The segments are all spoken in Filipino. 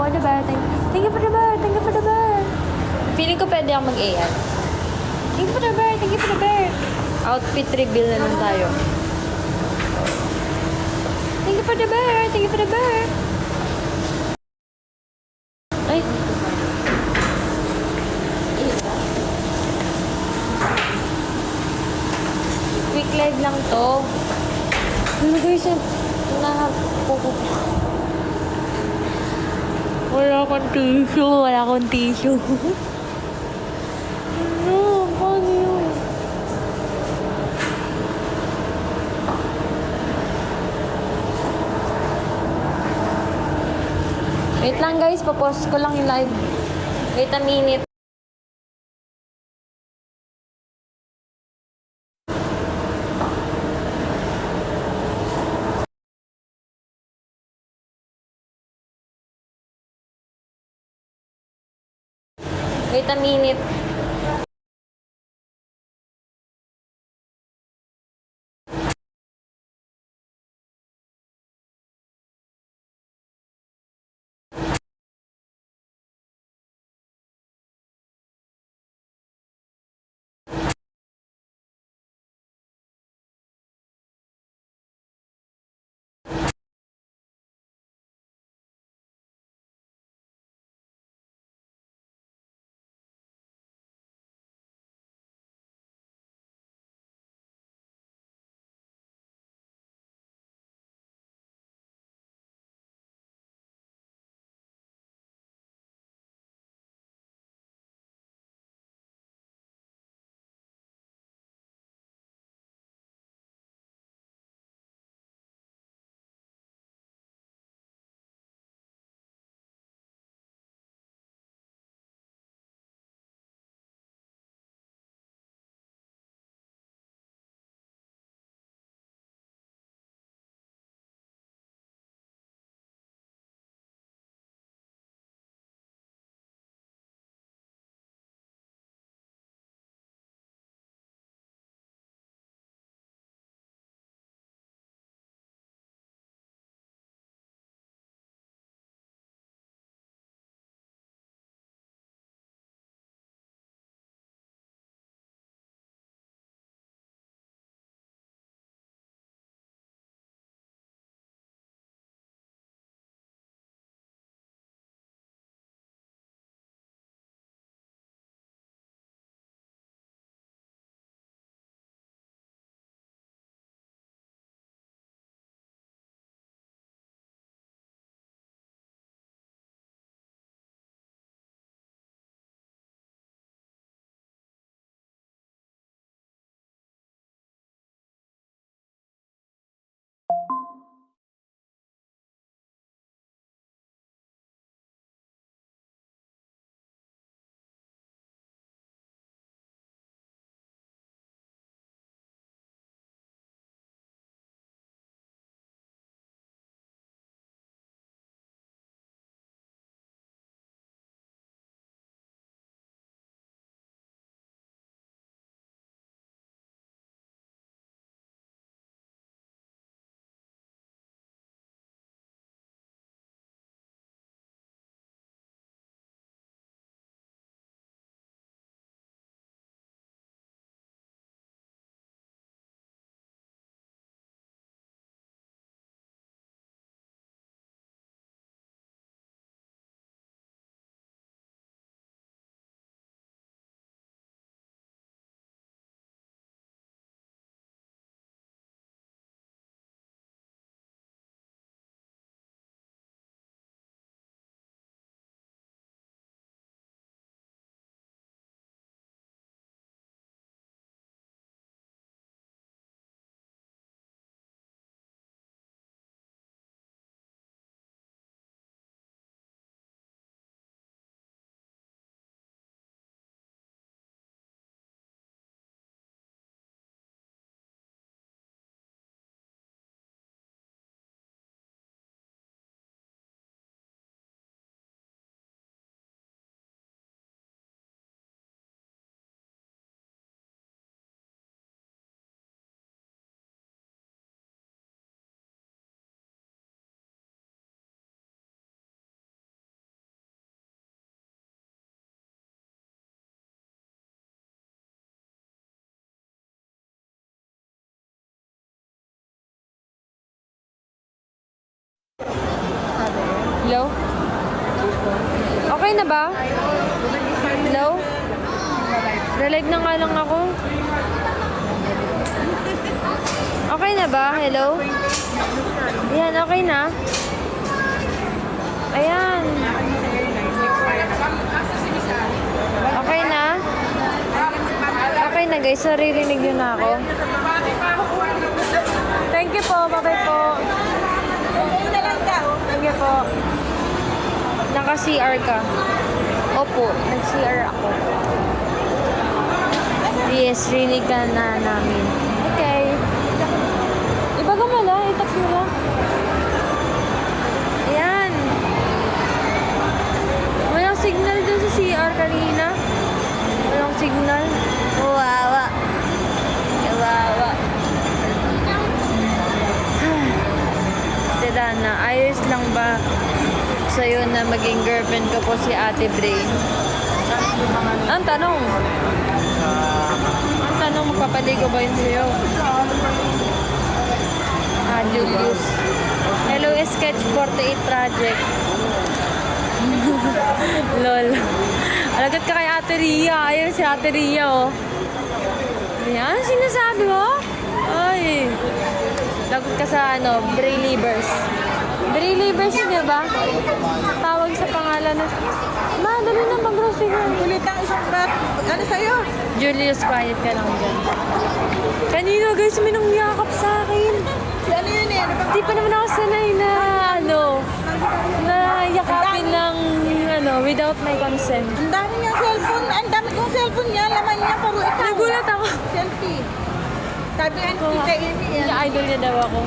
for the bear. Thank you for the bear. Thank you for the bear. Feeling ko pwede ako mag-AI. Thank you for the bear. Thank you for the bear. Outfit reveal na lang tayo. Thank you for the bear. Thank you for the bear. Ay. Quick live lang to. Ano guys, wala akong tissue. Wala akong tissue. Ano? Paano yun? Wait lang guys, papost ko lang yung live. Wait a minute. Wait a minute. Hello? Okay na ba? Hello? Relive na nga lang ako. Okay na ba? Hello? Ayan, okay na? Ayan. Okay na? Okay na guys, naririnig nyo na ako. Thank you po, bye-bye po. Thank you po. Naka-CR ka. Opo, nag-CR ako. Yes, rinig ka na namin. Okay. Ibaga mo lang, i-text mo lang. Ayan. Walang signal dun sa CR kanina. Walang signal. Wawa. Wawa. Dana, ayos lang ba sa'yo na maging girlfriend ko po si Ate Brain? Ang tanong. Ang tanong, magpapaligo ba yun sa'yo? Julius. Hello, Sketch 48 Project. Lol. Alagat ka kay Ate Ria. Ayun si Ate Ria, oh. Ayan, sinasabi mo? Ay. Lagot ka sa, Brailivers. Brailivers yun, ba? Tawag sa pangalan na... Ma, dali na mag-grocery. Ulit ang isang bat. Ano sa'yo? Julius, quiet ka lang dyan. Kanina, guys, may nangyakap sa akin. Si ano yun eh? Di pa naman ako sanay na, na yakapin ng, without my consent. Ang dami niyang cellphone. Ang dami kong cellphone niya. Laman niya. Puro ikaw. Nagulat ako. Selfie. Sabi nga ni Tita Amy yan. Idol niya daw ako.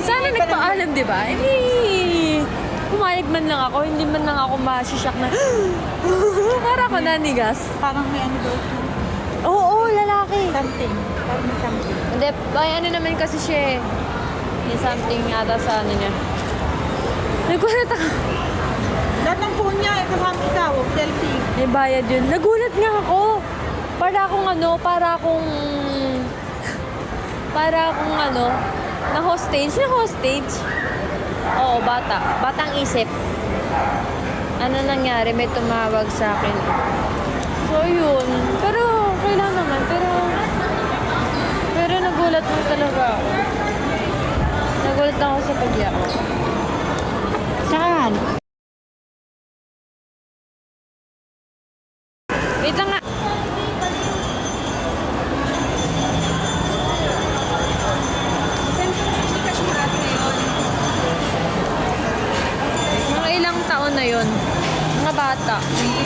Sana nagpaalam, di ba? Pumayag man lang ako. Hindi man lang ako masisyak na, para ako nanigas. Parang may ano daw. Oo, lalaki. Something. Parang may something. Hindi, ano naman kasi siya eh. May something ata sa ano niya. Nagulat ako. Lahat ng phone niya, kasama ikaw. Selfie. May bayad yun. Nagulat nga ako. Para akong na hostage. Na hostage? Oo, bata. Batang isip. Ano nangyari? May tumawag sa akin. So, yun. Pero, okay lang naman. Pero nagulat mo talaga ako. Nagulat ako sa pagyak. Saan? Wait lang nga. Mga ilang taon na yun. Mga bata.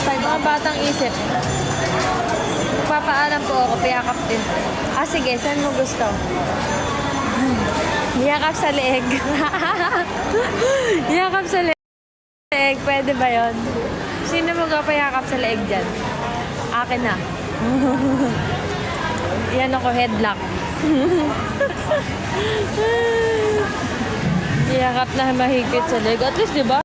Mga batang isip. Papaalam po ako, piyakap din. Sige, saan mo gusto? Yakap sa leeg. Yakap sa leeg. Pwede ba yun? Sino mo payakap sa leeg dyan? Akin na. Yan ako, headlock. Yakap na mahigpit sa leeg. At least, di ba?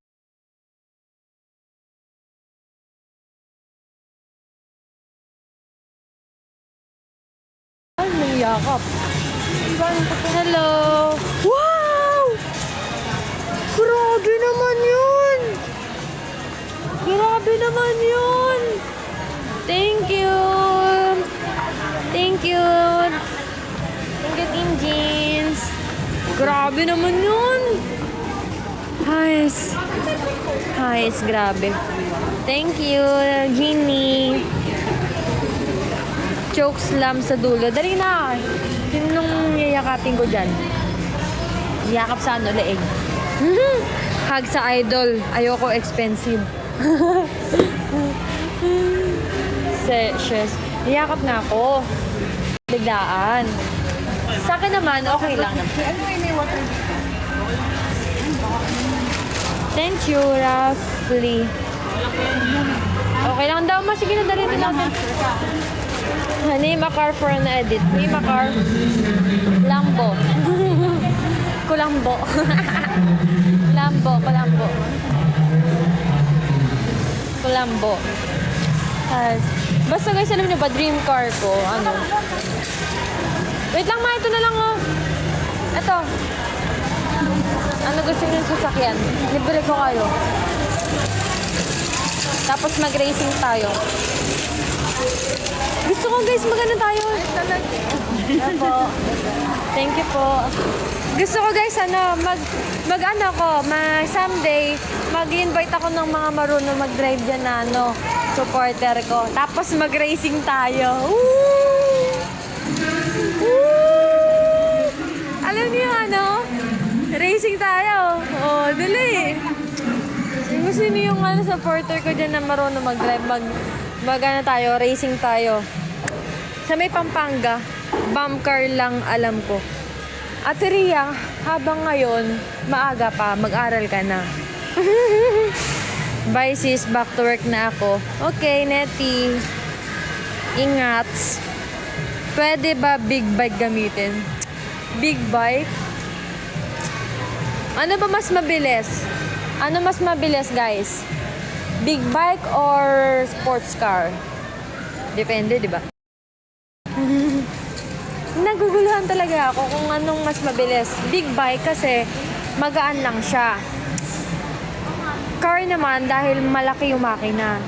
May yakap. Hello! Wow! Grabe naman yun! Grabe naman yun! Thank you! Thank you! Thank you, Team Jeans! Grabe naman yun! Guys! Guys, grabe. Thank you, Jeannie! Choke slam sa dulo. Dali na! Yun nung yayakapin ko dyan. Yakap sa leeg. Hug sa idol. Ayoko expensive. Sessions. Yakap na ako. Biglaan. Sa akin naman, okay lang. Thank you, Rafli. Okay lang daw. Sige na, dali na natin. Name a car for an edit. Name a car. Lambo. Kulambo. Kulambo. Basta guys, alam niyo ba, dream car ko, Wait lang ma, ito na lang oh. Ito. Ano gusto niyo sasakyan? Libre ko kayo. Tapos mag-racing tayo. Gusto ko guys, magano tayo. Opo. Thank you po. Gusto ko guys, mag-ano ko, someday, mag-invite ako ng mga marunong mag-drive dyan na, supporter ko. Tapos mag-racing tayo. Woo! Woo! Alam niyo racing tayo. Oh, dali. Gusto niyo yung supporter ko dyan na marunong mag-drive, tayo, racing tayo. Sa may Pampanga, bump car lang alam ko. Ate Ria, habang ngayon, maaga pa, mag-aral ka na. Bye sis, back to work na ako. Okay, Nettie. Ingat. Pwede ba big bike gamitin? Big bike? Ano ba mas mabilis? Ano mas mabilis, guys? Big bike or sports car? Depende, di ba? Naguguluhan talaga ako kung anong mas mabilis. Big bike kasi magaan lang siya. Car naman dahil malaki yung makina.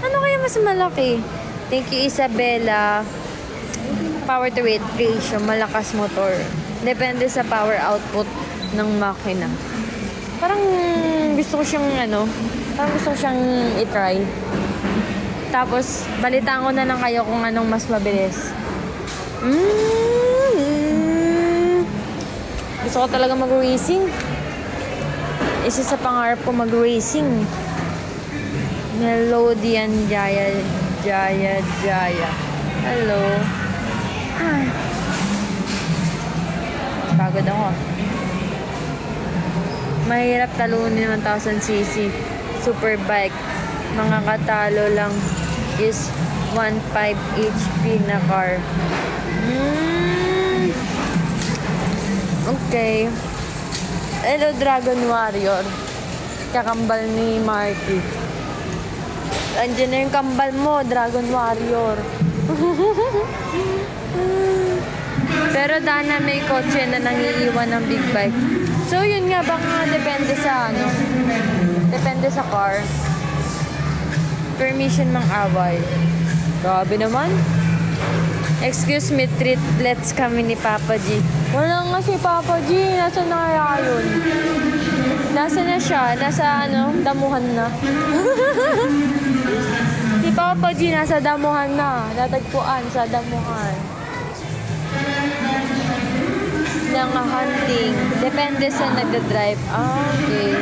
Ano kaya mas malaki? Thank you, Isabella. Power to weight ratio, malakas motor. Depende sa power output ng makina. Parang gusto ko siyang parang gusto ko siyang i-try. Tapos, balitaan ko na lang kayo kung anong mas mabilis. Gusto ko talaga mag-racing. Isa sa pangarap ko mag-racing. Melodian Jaya. Hello. Ay. Pagod ako. Mahirap talunin 1,000cc. Superbike. Mga katalo lang is 1.5 HP na car. Okay. Hello, Dragon Warrior. Kakambal ni Marky. Andiyan na yung kambal mo, Dragon Warrior. Pero Dana, may kotse na nangiiwan ng big bike. So, yun nga, baka depende sa depende sa car. Permission mang-away. Grabe naman. Excuse me, treatlets kami ni Papa G. Wala nga si Papa G. Nasa na kaya yun? Nasa na siya? Nasa damuhan na. Si Papa G nasa damuhan na. Natagpuan sa damuhan. Nang hunting. Depende sa nagda-drive. Okay.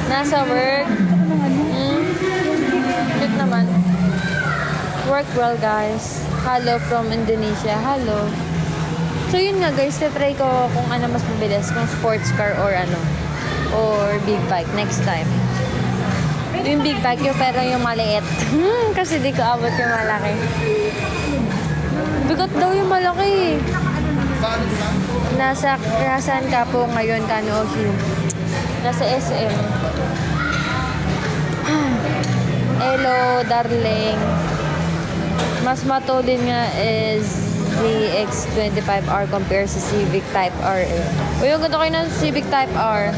Nasa work. Cute naman. Work well, guys. Hello from Indonesia. Hello. So, yun nga, guys. Try ko kung ano mas mabilis. Kung sports car or or big bike next time. Yung big bike yung pero yung maliit. Kasi di ko abot yung malaki. Bigot daw yung malaki. Nasaan ka po ngayon, Kano Oshi? Nasa SM. Hello, darling. Mas matulin nga is the X25R compared sa Civic Type R. O yung ganito kayo ng Civic Type R.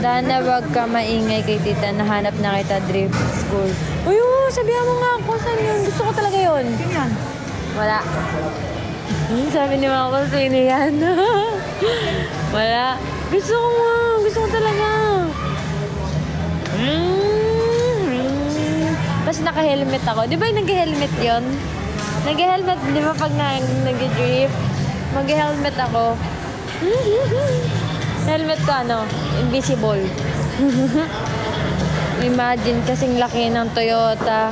Dana, wag ka maingay kay tita. Nahanap na kita drift school. Uy, sabihan mo nga ako saan yun. Gusto ko talaga yun. Yan. Wala. Sabi ni Mama ko, sino yan? Wala. Gusto ko talaga. Tapos naka-helmet ako. Di ba yung nag-helmet yun? Nag-helmet, di ba pag nag-drift? Mag-helmet ako. Helmet ko invisible. Imagine kasing laki ng Toyota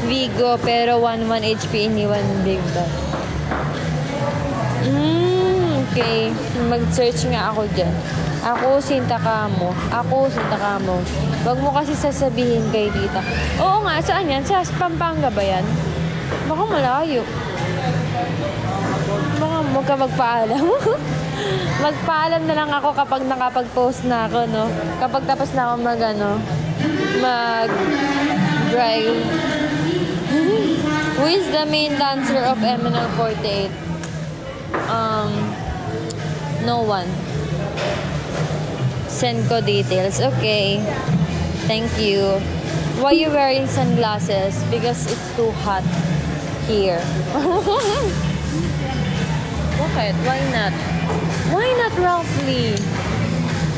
Vigo pero 11 HP iniwan big bag. Okay. Mag-search nga ako dyan. Ako, Sinta Camo. Wag mo kasi sasabihin kay tita. Oo nga, saan yan? Sa Pampanga ba yan? Baka malayo. Baka ka magpaalam. Magpaalam na lang ako kapag nakapag-post na ako, no? Kapag tapos na ako mag-drive. Who is the main dancer of MNL48? No one. Send ko details. Okay. Thank you. Why you wearing sunglasses? Because it's too hot here. Bakit? Why not? Why not roughly?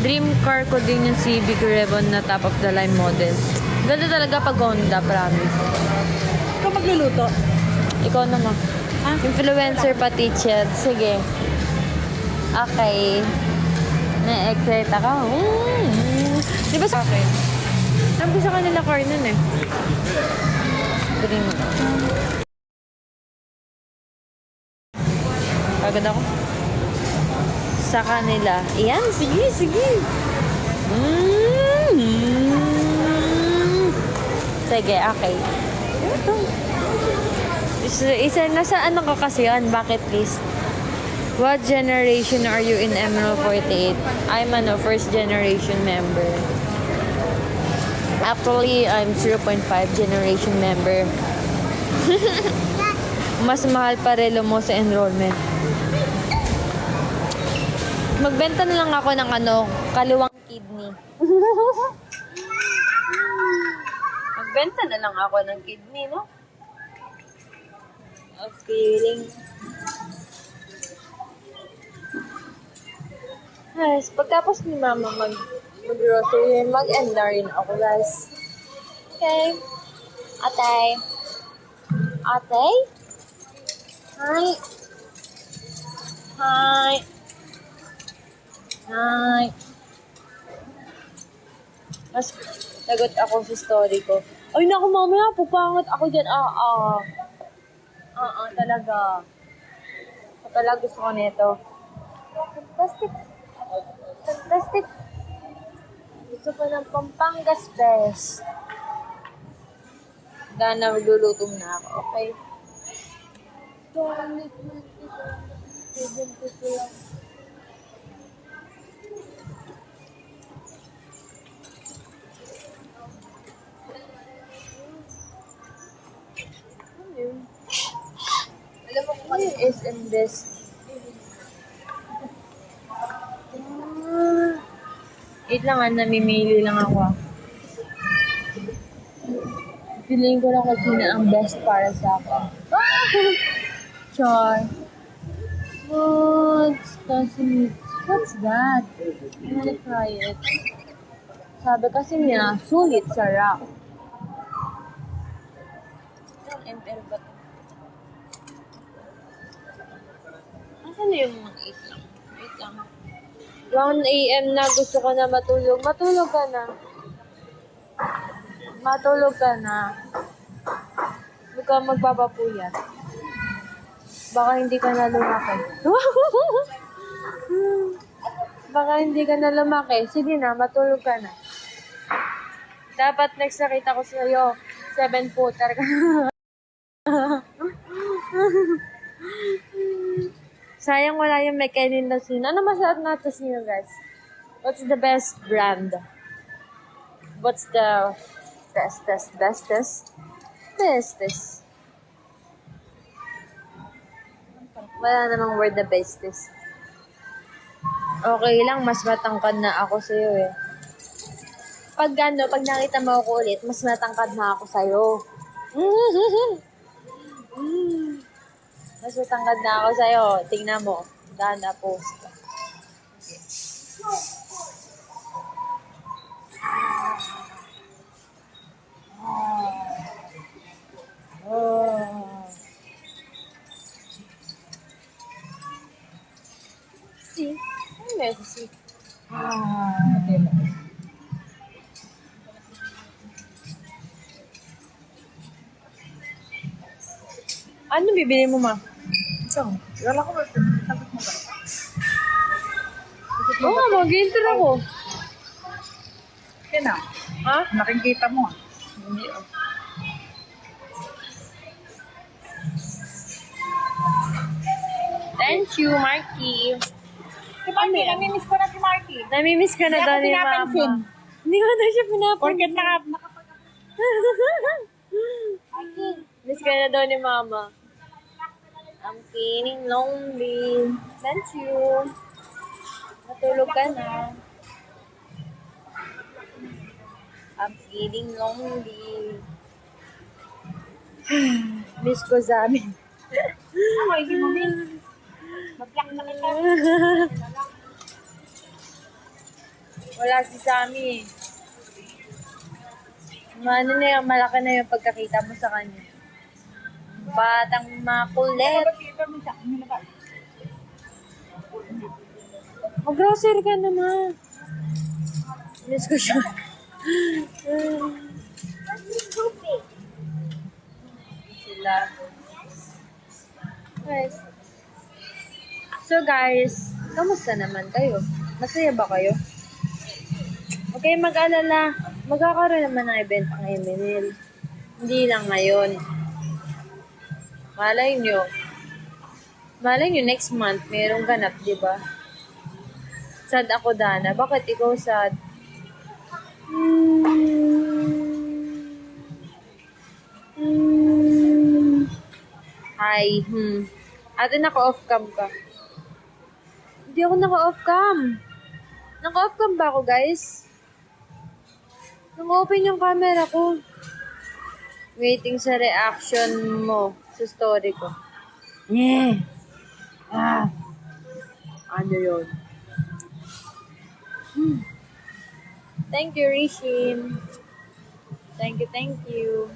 Dream car ko din yung Civic Revan na top of the line model. Ganda talaga pag Honda, promise. Ikaw magluluto. Ikaw naman. Influencer pa, teacher. Sige. Okay. Na-excite ako. Di ba sa akin? Sabi ko sa kanila car nun eh. Dream. Pagod ako. Sa kanila. Ayan, sige, sige. Sige, okay. Ito. Isa, nasa ano ka kasi yan? Bucket list. What generation are you in Emerald 48? I'm first generation member. Actually, I'm 0.5 generation member. Mas mahal pa relo mo sa enrollment. Magbenta na lang ako ng kaliwang kidney. Magbenta na lang ako ng kidney, no? Okay. Guys, pagtapos ni Mama mag-grocery, mag-end na rin ako, guys. Okay. Atay. Atay? Hi. Hi. Hi. Mas lagot ako sa story ko. Ay, naku, mamaya, pupangat ako dyan. Talaga. Talaga gusto ko nito. Fantastic. Fantastic. Gusto ko ng Pampangas Best. Dana, magluluto na ako. Okay. Alam mo kung ano yung SM Best? Wait lang, namimili lang ako. Piliin ko lang kung sino ang best para sa akin. Char. What's that? I wanna try it. Sabi kasi niya, sulit sarap. Ang ML ba ito? Asan na yung mga 8 lang? Wait lang. 1 AM na, gusto ko na matulog. Matulog ka na. Matulog ka na. Huwag ka magpapapuyat. Baka hindi ka na lumaki. Baka hindi ka na lumaki. Sige na, matulog ka na. Dapat next nakita ko sa'yo, 7-footer ka. Sayang wala yung McKinnon na sino. Ano masarap na ito sino, guys? What's the best brand? What's the bestest? Wala namang word na bestest. Okay lang, mas matangkad na ako sa'yo eh. Pag nakita mo ako ulit, mas matangkad na ako sa'yo. Mas matangkad na ako sa'yo. Tingnan mo. Dana post. See? Ano meron si? Ano bibili mo, ma? Ito. Wala ko ba? Sagot mo ba? Oo, mag-enter ako. Kaya na. Ha? Nakikita mo. Hindi, oh. Thank you, Marky. Si Marky, namimiss ko na si Marky. Namimiss ka na Hindi daw ako ni pinapansin. Mama. Hindi ko na siya pinapansin. Porket Miss ka na daw ni Mama. I'm feeling lonely. Thank you. Matulog ka na. I'm feeling lonely. Miss ko sa amin. Ako, hindi mo miss. Mag-block na kita. Wala si Sammy. Ano na yung malaki na yung pagkakita mo sa kanya. Batang makulit. Mag-grocery ka naman. Miss ko siya. Sila. Guys. So guys, kamusta naman kayo? Masaya ba kayo? Huwag kayong mag-alala. Magkakaroon naman ng event ang MNL. Hindi lang ngayon. Malay nyo. Malay nyo next month, merong ganap, di ba? Sad ako, Dana. Bakit ikaw sad? Hi. Ate, naka-off cam ka. Hindi ako naka-off cam. Naka-off cam ba ako, guys? Nang-open yung camera ko. Waiting sa reaction mo sa story ko. Yeah. Ano yun? Thank you, Rishin. Thank you.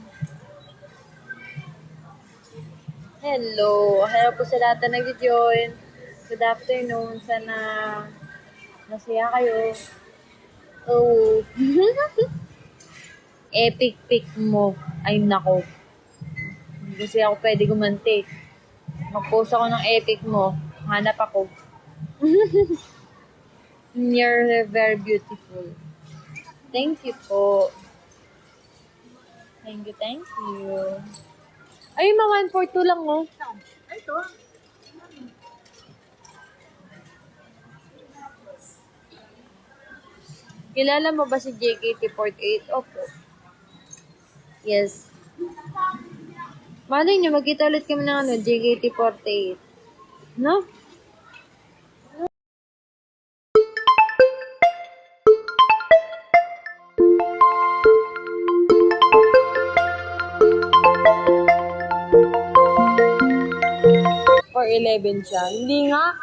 Hello. Hello po sa lahat na nag-join. Good afternoon. Sana masaya kayo. Oh. Epic pic mo. Ay, nako. Hindi kasi ako pwede gumanti. Mag-post ako ng epic mo. Hanap ako. You're very beautiful. Thank you po. Thank you. Ay, mga 142 lang, oh. Ito. Kilala mo ba si JKT48? Opo. Yes. Malay nyo, magkita ulit kami ng JKT48. No? Or 11 siya. Hindi nga.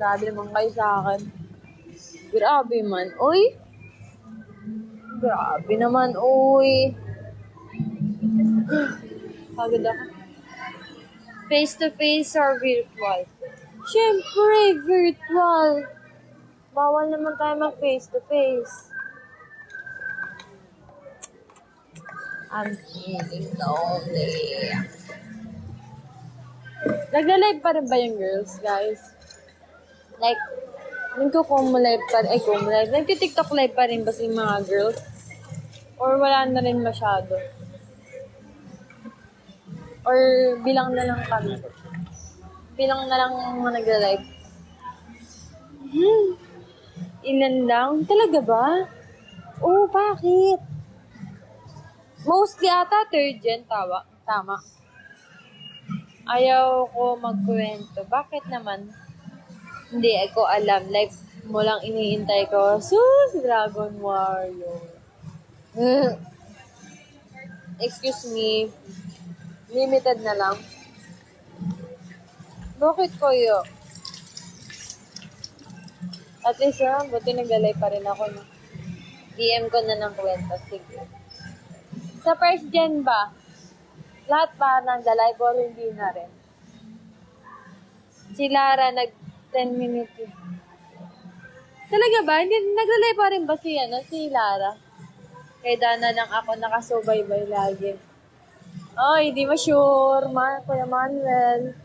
Grabe naman kayo sa akin. Grabe man. Uy! Grabe naman, uy. Pagod ako. Face-to-face or virtual? Siyempre, virtual. Bawal naman tayo mag-face-to-face. I'm feeling lonely. Nagla-live pa rin ba yung girls, guys? Like, nagko-live pa rin. Nagki-TikTok live pa rin ba si mga girls? Or wala na rin masyado? Or bilang na lang kami? Bilang na lang mga nagla-live? Ilan lang? Talaga ba? Oh, bakit? Mostly ata third gen, tama. Ayaw ko magkwento. Bakit naman? Hindi ko alam. Like, mo lang iniintay ko. Sus! Dragon Warrior. Excuse me. Limited na lang. Bakit kayo? At least, buti naglalay pa rin ako. No? DM ko na ng kwento. Sige. Sa first gen ba? Lahat pa naglalay or hindi na rin? Si Lara nag 10 minutes. Talaga ba? Hindi, naglalay pa rin ba si Lara? Kay Dana lang ako nakasubaybay lagi. Oh, hindi ma-sure. Kuya Manuel.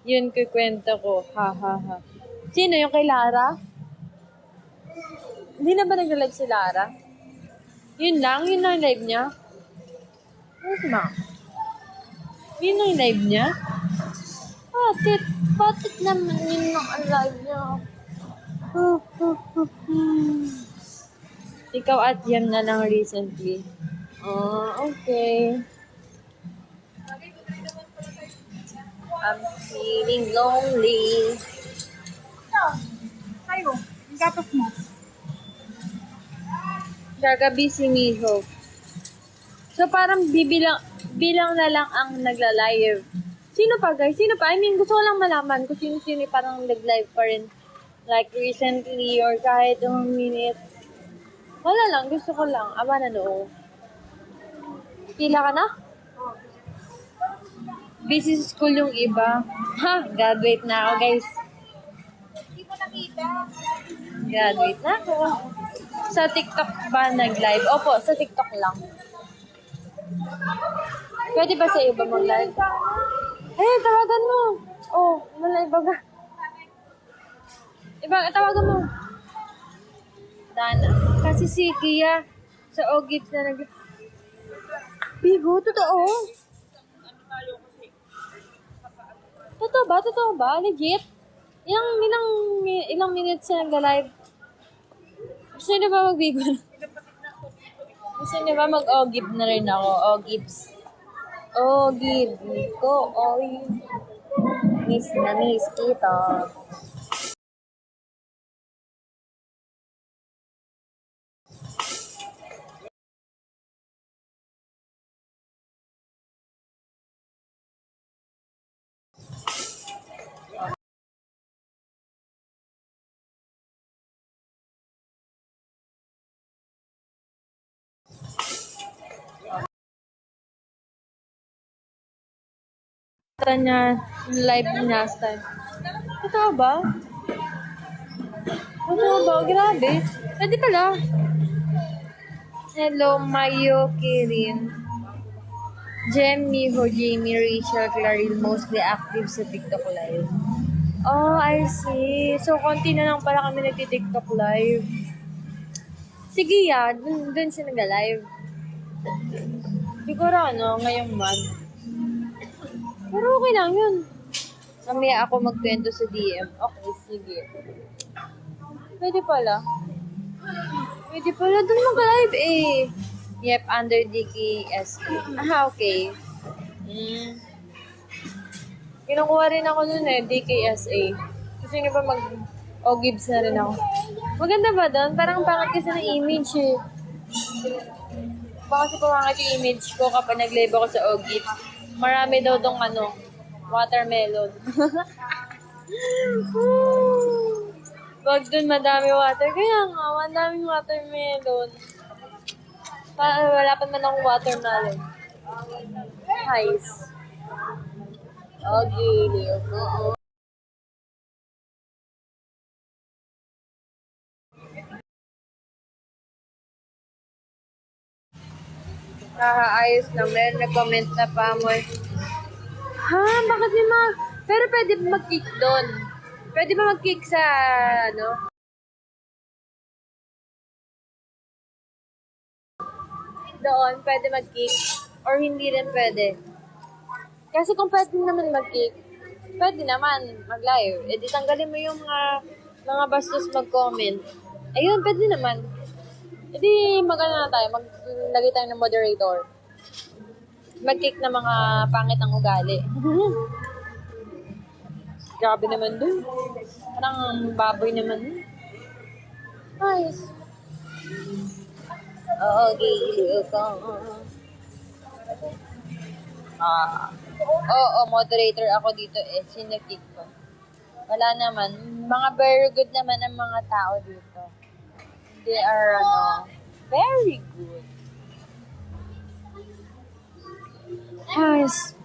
Yun kukwento ko. Ha. Sino yung kay Lara? Hindi na ba nag-live si Lara? Yun lang yung live niya? Yes, ma'am. Yun yung live niya? Bakit naman yun ang live niya? Ikaw at Yam na lang recently. Oh, okay. I'm feeling lonely. Ito. Tayo. Ang gatas mo. Kagabi si Miho. So, parang bilang na lang ang nagla-live. Sino pa, guys? Sino pa? I mean, gusto ko lang malaman kung sino-sino parang nag-live pa rin. Like, recently or kahit 1 minute. Wala lang. Gusto ko lang. Aba na noo. Pila ka na? Busy sa school yung iba. Ha? Graduate na ako, guys. Hindi mo nakita. Graduate na ako. Sa TikTok ba nag-live? Opo, sa TikTok lang. Pwede ba sa iba mag-live? Eh, tawagan mo. Oh, mag-live ba? Tawagan mo. Dana. Kasi si Kia sa Ogits na Bigo, totoo? Totoo ba? Totoo ba? Legit? Ilang minutes siya nag-live? Gusto niyo ba mag-bigo? Gusto niyo ba mag-ogib na rin ako? Ogibs. Ogib ko. Oy. Miss na miss kita. Niya live niya last time. Totoo ba? Totoo ba? Grabe. Pwede pala. Hello, Mayo, Kirin. Jem, Miho, Jamie, Rachel, Claril, mostly active sa TikTok live. Oh, I see. So, konti na lang pala kami nagti-TikTok live. Sige dun siya nag-live. Siguro ngayong month. Pero okay lang yun. Mamaya ako magkwento sa DM. Okay, sige. Pwede pala. Doon mag-live eh. Yep, under DKSA. Okay. Kinukuha rin ako nun DKSA. Gusto nyo ba mag-ogibs na rin ako? Maganda ba doon? Parang pangit kasi ng image eh. Baka kasi pangit yung image ko kapag nag-live ako sa ogib. Marami daw tong watermelon. Wag dun madami water. Kaya nga, madaming watermelon. Wala pa man akong watermelon. Nice. Okay, Leo. Ayos naman. Nag-comment na pa mo. Ha? Bakit pero pwede mag-kick doon. Pwede ba mag-kick sa, doon, pwede mag-kick. Or hindi rin pwede. Kasi kung pwede naman mag-kick, pwede naman mag-live. E di tanggalin mo yung mga bastos mag-comment. Ayun, pwede naman. E di na tayo, maglagay tayo ng moderator. Mag-kick na mga pangit ang ugali. Grabe naman dun. Parang baboy naman dun. Nice. Okay. Moderator ako dito eh. Sino-kick ko? Wala naman. Mga very good naman ang mga tao dito. They are, very good. Nice.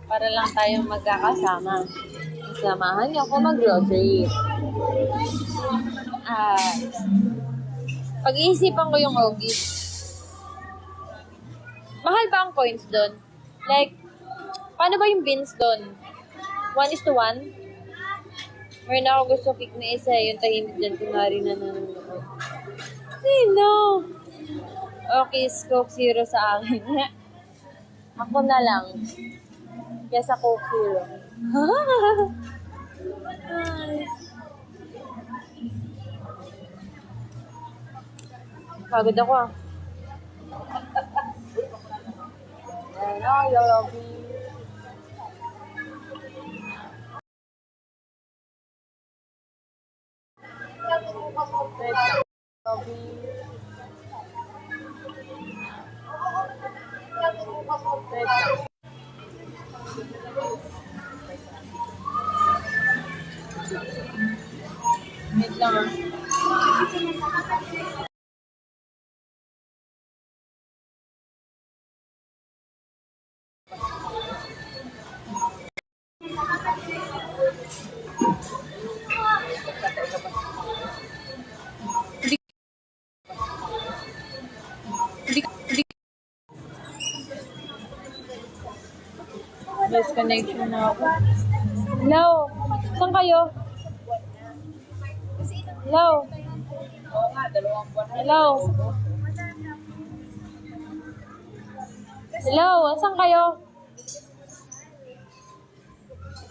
Para lang tayong magkakasama. Samahan niyo ako mag-grocery. Pag-iisipan ko yung ogis. Mahal ba ang coins doon? Like, paano ba yung beans doon? 1:1? Meron ako gusto kick na isa, yung tahimik dyan, kunwari na nanonood. Sino? Okay, Coke Zero sa akin. Ako na lang. Kesa Coke Zero. Pagod ako I love you. Wait lang ah. Best connection na ako. Hello? Saan kayo? Hello? Hello? Hello? Saan kayo?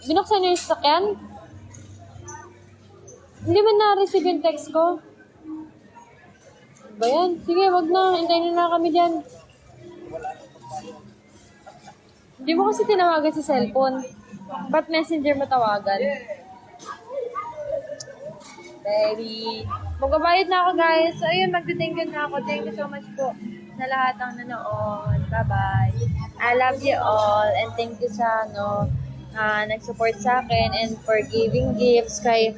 Binuksan niyo yung sasakyan? Hindi ba na-receive yung text ko? Ba yan? Sige, wag na. Hintayin na kami dyan. Hindi mo kasi tinawagan sa cellphone. Ba't messenger mo tawagan? Baby. Magbabayad na ako, guys. So, ayun, magte-thank you na ako. Thank you so much po sa lahat ng nanood. Bye-bye. I love you all. And thank you sa, nag-support sa akin and for giving gifts kay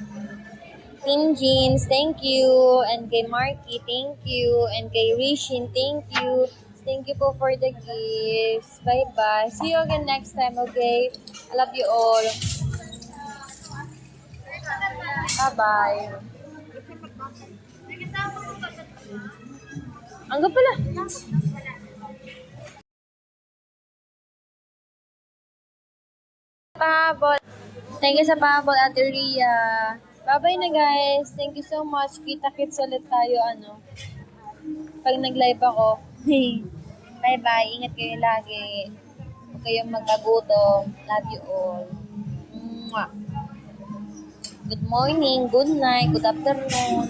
Team Jeans, thank you. And kay Marky, thank you. And kay Rishin, thank you. Thank you po for the gifts. Bye-bye. See you again next time, okay? I love you all. Bye-bye. Hanggang pala. Pahabol. Thank you sa pahabol, Ate Rhea. Bye-bye na, guys. Thank you so much. Kita-kits ulit tayo, pag nag-live ako. Bye-bye. Ingat kayo lagi. Huwag kayong magkagutom. Love you all. Mwah. Good morning, good night, good afternoon.